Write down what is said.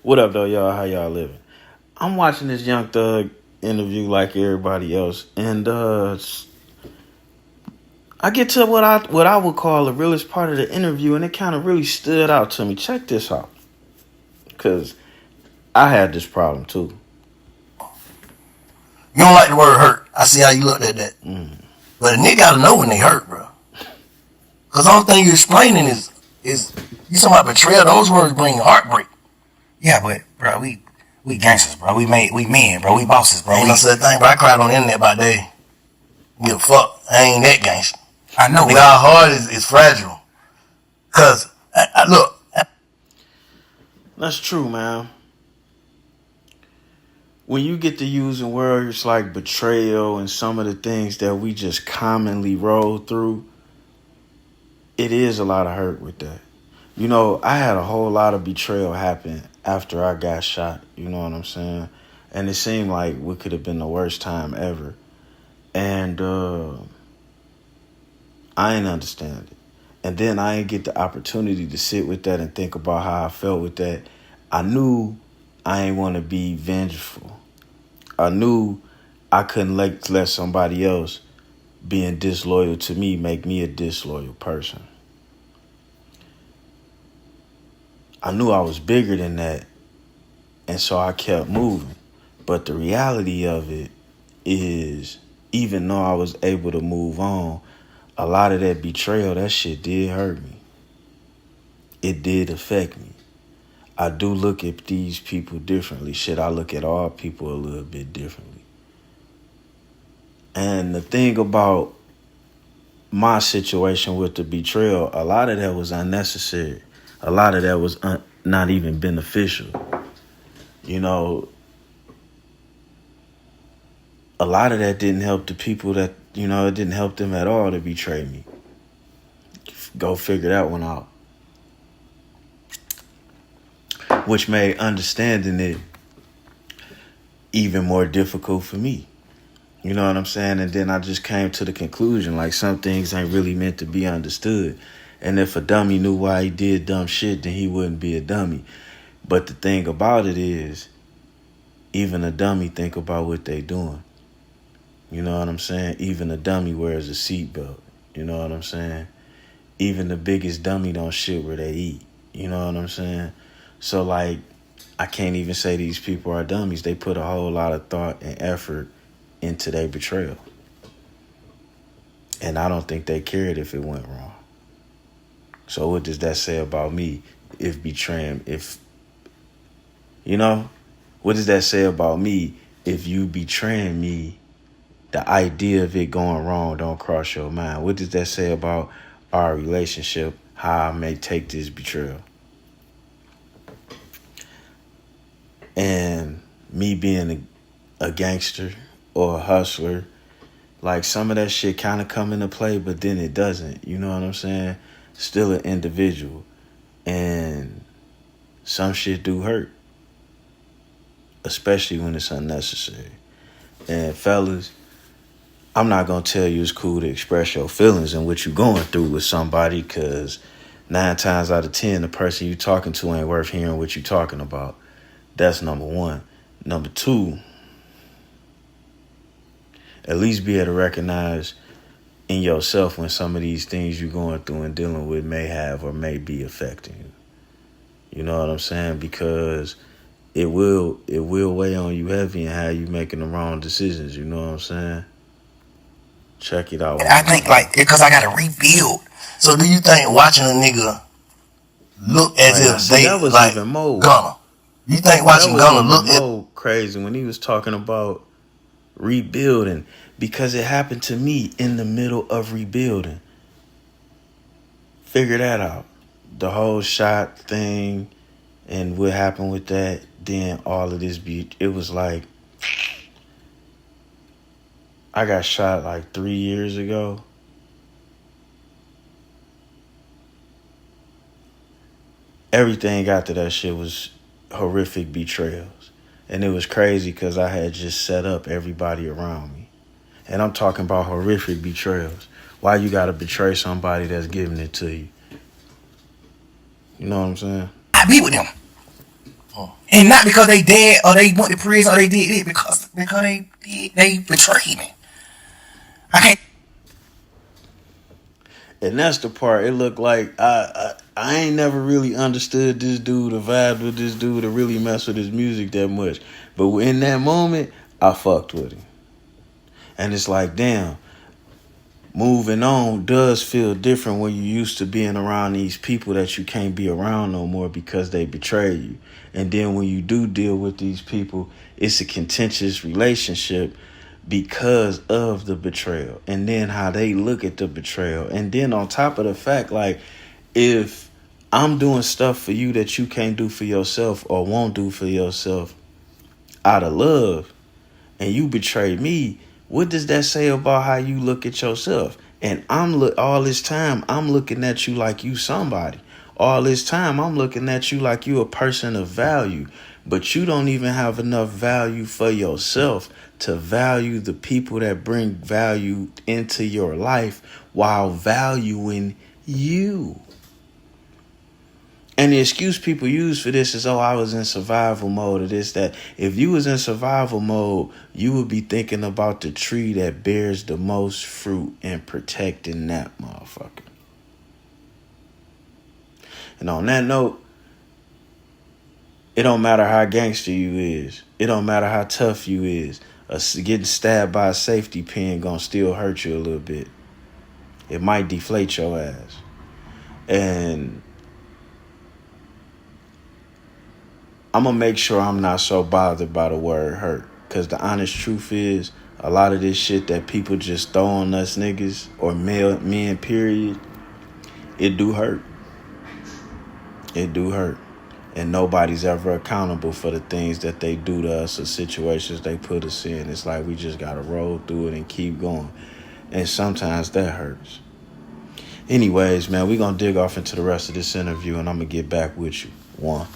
What up, though, y'all? How y'all living? I'm watching this Young Thug interview like everybody else, and I get to what I would call the realest part of the interview, and it kind of really stood out to me. Check this out, because I had this problem too. You don't like the word hurt. I see how you looked at that. But a nigga gotta know when they hurt, bro. Cause the only thing you're explaining is you talking about betrayal. Those words bring heartbreak. Yeah, but bro, we gangsters, bro. We men, bro. We bosses, bro. Ain't no such thing, bro. I cried on the internet about that. Give a fuck. I ain't that gangster. I know. Nigga, our heart is fragile. Cause look. That's true, man. When you get to using words like betrayal and some of the things that we just commonly roll through, it is a lot of hurt with that. You know, I had a whole lot of betrayal happen after I got shot. You know what I'm saying? And it seemed like what could have been the worst time ever. And I ain't understand it. And then I ain't get the opportunity to sit with that and think about how I felt with that. I knew I ain't want to be vengeful. I knew I couldn't let somebody else being disloyal to me make me a disloyal person. I knew I was bigger than that, and so I kept moving. But the reality of it is, even though I was able to move on, a lot of that betrayal, that shit did hurt me. It did affect me. I do look at these people differently. Shit, I look at all people a little bit differently. And the thing about my situation with the betrayal, a lot of that was unnecessary. A lot of that was not even beneficial. You know, a lot of that didn't help the people that, you know, it didn't help them at all to betray me. Go figure that one out. Which made understanding it even more difficult for me. You know what I'm saying? And then I just came to the conclusion, like, some things ain't really meant to be understood. And if a dummy knew why he did dumb shit, then he wouldn't be a dummy. But the thing about it is, even a dummy think about what they doing. You know what I'm saying? Even a dummy wears a seatbelt. You know what I'm saying? Even the biggest dummy don't shit where they eat. You know what I'm saying? So, like, I can't even say these people are dummies. They put a whole lot of thought and effort into their betrayal. And I don't think they cared if it went wrong. So what does that say about me if betraying, what does that say about me if you betraying me, the idea of it going wrong don't cross your mind? What does that say about our relationship, how I may take this betrayal? And me being a gangster or a hustler, like, some of that shit kind of come into play, but then it doesn't. You know what I'm saying? Still an individual. And some shit do hurt, especially when it's unnecessary. And fellas, I'm not going to tell you it's cool to express your feelings and what you're going through with somebody, because 9 times out of 10, the person you're talking to ain't worth hearing what you're talking about. That's number one. Number two, at least be able to recognize in yourself when some of these things you're going through and dealing with may have or may be affecting you. You know what I'm saying? Because it will weigh on you heavy and how you making the wrong decisions. You know what I'm saying? Check it out. I think, like, because I gotta rebuild. So do you think watching a nigga look as if they that was like even more Gunna? You think watching Gunna look more crazy when he was talking about rebuilding, because it happened to me in the middle of rebuilding. Figure that out. The whole shot thing and what happened with that, then all of this it was like, I got shot like 3 years ago. Everything after that shit was horrific betrayals. And it was crazy because I had just set up everybody around me. And I'm talking about horrific betrayals. Why you gotta betray somebody that's giving it to you? You know what I'm saying? I be with them. And not because they dead or they went to prison or they did it, because they betrayed me. I can't. And that's the part. It looked like I ain't never really understood this dude, the vibe with this dude, to really mess with his music that much. But in that moment, I fucked with him. And it's like, damn, moving on does feel different when you used to being around these people that you can't be around no more because they betray you. And then when you do deal with these people, it's a contentious relationship because of the betrayal, and then how they look at the betrayal. And then on top of the fact, like, if I'm doing stuff for you that you can't do for yourself or won't do for yourself out of love, and you betray me, what does that say about how you look at yourself? And all this time I'm looking at you like you somebody. All this time I'm looking at you like you a person of value, but you don't even have enough value for yourself to value the people that bring value into your life while valuing you. And the excuse people use for this is, oh, I was in survival mode, or this, that. If you was in survival mode, you would be thinking about the tree that bears the most fruit and protecting that motherfucker. And on that note, it don't matter how gangster you is. It don't matter how tough you is. Getting stabbed by a safety pin gonna still hurt you a little bit. It might deflate your ass. And I'm gonna make sure I'm not so bothered by the word hurt. Cause the honest truth is, a lot of this shit that people just throw on us niggas, or men period, it do hurt. It do hurt. And nobody's ever accountable for the things that they do to us or situations they put us in. It's like we just gotta roll through it and keep going. And sometimes that hurts. Anyways, man, we're gonna dig off into the rest of this interview, and I'm gonna get back with you. One.